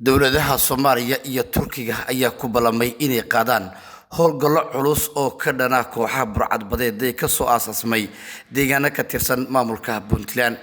dowladaha Soomaaliya iyo Turkiga ayaa ku ballamay inay qaadaan howlgallo culus oo ka dhana kooxaha burcadbadeed ee ka soo aasasmay deegaano ka tirsan maamulka Puntland.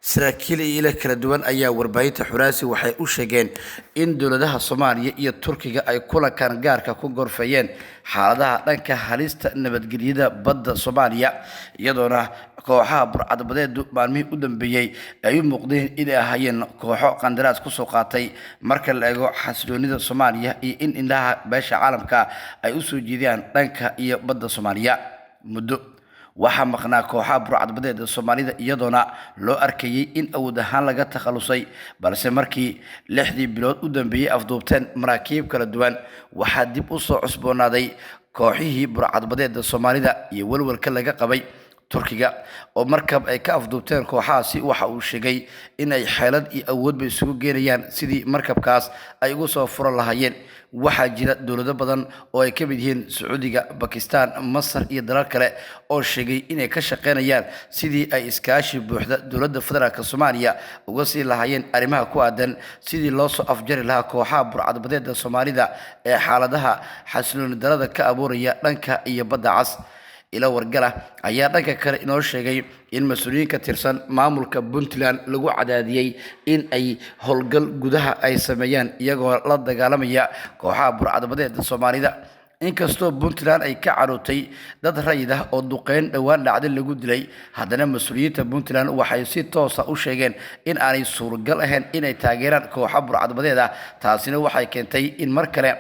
saraakiil ila kala duwan ayaa warbaahinta Xuraasi waxay u sheegeen in dowladaha Soomaaliya iyo Turkiga ay kulankan gaarka ku gorfayeen xaaladaha dhanka halista nabadgelyada badda Soomaaliya iyadoona kooxaha burcadbadeed maalmihii u dambeeyay ay u muuqdeen inay ahaayeen kooxo qandaraas ku soo qaatay marka la eego xasiloonida Soomaaliya iyo in indhaha beesha caalamka ay u soo jeediyaan dhanka iyo badda Soomaaliya muddo waxaa maqnaa kooxaha burcadbadeed Soomaalida iyadoona loo arkayay in awood ahaan laga takhalusay balse markii 6 bilood u dambeeyay afduubteen maraakiib kala duwan waxaa dib u soo cusboonaaday kooxihii burcadbadeed Soomaalida iyo walwalka laga qabay Turkiga oo markab ay ka afduubteen kooxaasi waxa uu sheegay in ay xeelad iyo awoodba isugu geerayaan sidii markabkaas ay ugu soo furan lahaayeen. waxaa jira dowlado badan oo ay ka mid yihiin Sacuudiga, Pakistan, Masar iyo dalal kale oo sheegay inay ka shaqeynayaan sidii ay iskaashi buuxda dowladda federaalka Soomaaliya uga sii lahaayeen arrimaha ku aadan sidii loo soo afjari lahaa kooxaha burcadbadeed Soomaalida ee xaaladaha xasilooni darada ka abuuraya dhanka iyo badda cas. ila wargala ayaa dhanka kale inoo sheegay in mas'uuliyiin ka tirsan maamulka Puntland lagu cadaadiyay in ay howlgal gudaha ay sameeyaan iyagoo la dagaalamaya kooxaha burcadbadeed Soomaalida. inkastoo Puntland ay ka carootay dad rayid ah oo duqeyn dhawaan dhacday lagu dilay haddana mas'uuliyiinta Puntland waxay si toos ah u sheegeen in aanay suuragal ahayn inay taageeraan kooxaha burcadbadeed taasina waxay keentay in mar kale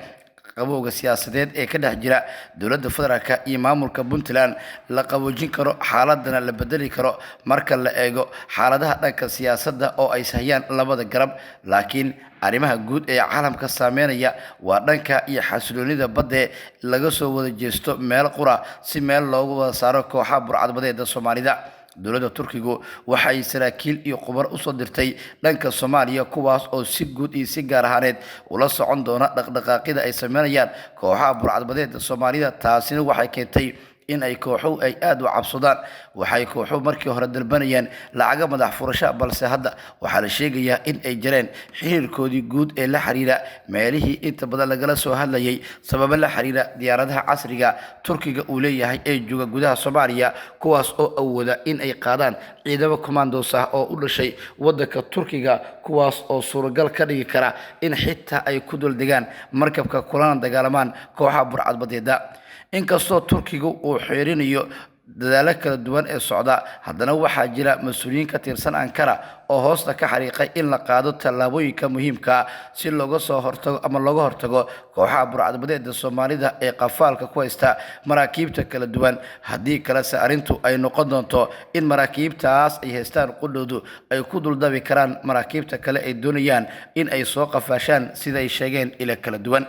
qabowga siyaasadeed ee ka dhex jira dowladda federaalka iyo maamulka Puntland la qaboojin karo xaaladana la bedeli karo marka la eego xaaladaha dhanka siyaasadda oo ay sahayaan labada garab. laakiin arrimaha guud ee caalamka saameynaya waa dhanka iyo xasiloonida badda laga soo wada jeesto meel qura si meel loogu wada saaro kooxaha burcadbadeed Soomaalida. dowladda Turkiga waxay saraakiil iyo qubar u soo dirtay dhanka Soomaaliya kuwaas oo si guud iyo si gaar ahaaneed ula socon doona dhaqdhaqaaqida ay sameynayaan kooxaha burcadbadeed Soomaalida. taasina waxay keentay in ay kooxu ay aad u cabsadaan. waxay kooxu markii hore dalbanayaan lacag madax furasho balse hadda waxa la sheegayaa in ay jireen xiriirkoodii guud ee la xiriira meelihii inta badan lagala soo hadlayay sabab la xiriira diyaaradaha casriga Turkiga uu leeyahay ee jooga gudaha Soomaaliya kuwaas oo awooda in ay qaadaan ciidamo commandos ah oo u dhashay wadanka Turkiga kuwaas oo suuragal ka dhigi kara in xitaa ay ku dul degaan markabka kulana dagaalamaan kooxaha burcadbadeed. inkastoo Turkiga uu xeerinayo dadaalo kala duwan ee socda haddana waxaa jira mas'uuliyiin ka tirsan Ankara oo hoosta ka xariiqay in la qaado tallaabooyinka muhiimka si looga soo hortago ama looga hortago kooxaha burcadbadeed Soomaalida ee qafaalka ku haysta maraakiibta kala duwan. haddii kale arrintu ay noqon doonto in maraakiibtaas ay haystaan qudhoodu ay ku duldabi karaan maraakiibta kale ay doonayaan in ay soo qafaashaan sida ay sheegeen ila kala duwan.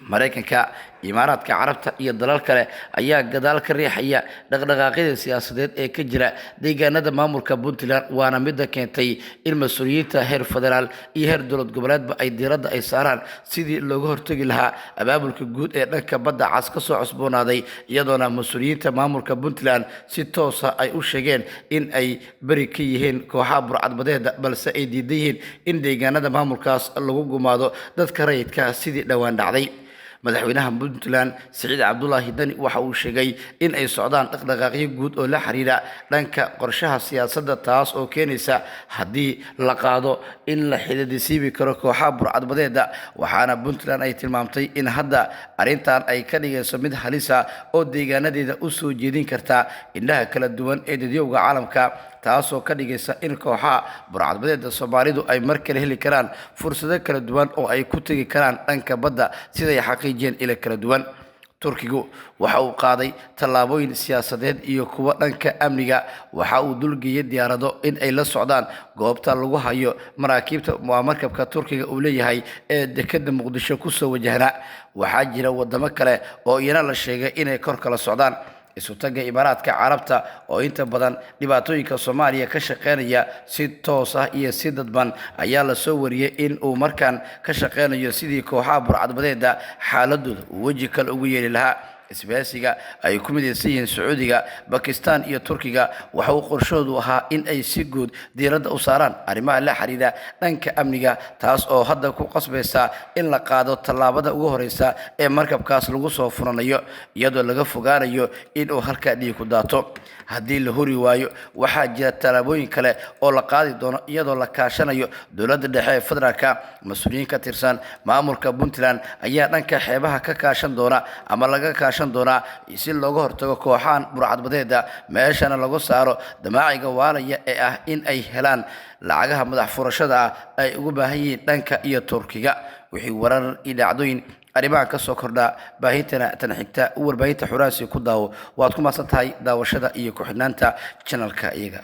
Mareykanka, Imaaraadka Carabta iyo dalal kale ayaa gadaal ka riixaya dhaqdhaqaaqyada siyaasadeed ee ka jira deegaanada maamulka Puntland waana mid keentay in mas'uuliyiinta heer federaal iyo heer dowlad goboleedba ay diiradda ay saaraan sidii looga hortagi lahaa abaabulka guud ee dhanka badda cas ka soo cusboonaaday iyadoona mas'uuliyiinta maamulka Puntland si toos ah ay u sheegeen in ay bari ka yihiin kooxaha burcadbadeed balse ay diidan yihiin in deegaanada maamulkaas lagu gumaado dadka rayidka sidii dhawaan dhacday. madaxweynaha Puntland Siciid Cabdullaahi Dani waxa uu sheegay in ay socdaan dhaqdhaqaaqyo guud oo la xiriira dhanka qorshaha siyaasadda taas oo keenaysa haddii la qaado in la xididisiibi karo kooxaha burcadbadeed waxaana Puntland ay tilmaamtay in hadda arrintan ay ka dhigayso mid halis ah oo deegaanadeeda u soo jeedin karta indhaha kala duwan ee dadweynaha caalamka taasoo ka dhigaysa in kooxaha burcadbadeed Soomaalidu ay mar kale heli karaan fursado kala duwan oo ay ku tagi karaan dhanka badda sida ay xaqiijiyeen ila kala duwan. Turkigu waxa uu qaaday tallaabooyin siyaasadeed iyo kuwa dhanka amniga waxa uu dulgeeyay diyaarado in ay la socdaan goobta lagu hayo maraakiibta markabka Turkiga uu leeyahay ee dekedda Muqdisho ku soo wajahna. waxaa jira wadamo kale oo iyana la sheegay inay kor kala socdaan isu taga Imaaraadka Carabta oo inta badan dhibaatooyinka Soomaaliya ka shaqeynaya si toos ah iyo si dadban ayaa la soo wariyay in uu markaan ka shaqeynayo sidii kooxaha burcadbadeed xaaladooda waji kale ugu yeeli lahaa. isbaasiga ay ku midaysan yihiin Sacuudiga, Bakistaan iyo Turkiga waxa uu qorshoodu ahaa in ay si guud diiradda u saaraan arrimaha la xiriira dhanka amniga, taas oo hadda ku qasbaysa in la qaado tallaabada ugu horeysa ee markabkaas lagu soo furanayo iyadoo laga fogaanayo in uu halka dhiig ku daato. haddii la hori waayo waxaa jira tallaabooyin kale oo la qaadi doono iyadoo la kaashanayo dowladda dhexe ee federaalka. mas-uuliyiin ka tirsan maamulka Puntland ayaa dhanka xeebaha ka kaashan doona ama laga kaashan doona si looga hortago kooxahan burcadbadeeda, meeshana lagu saaro damaaciga waalaya ee ah in ay helaan lacagaha madax furashada ay ugu baahan yihiin dhanka iyo Turkiga. wixii warar iyo dhacdooyin arrimaha ka soo kordha baahintana tan xigta warbaahinta Xuraansi ku daawo. waad ku maasantahay daawashada iyo ku xidhnaanta channelka iyaga.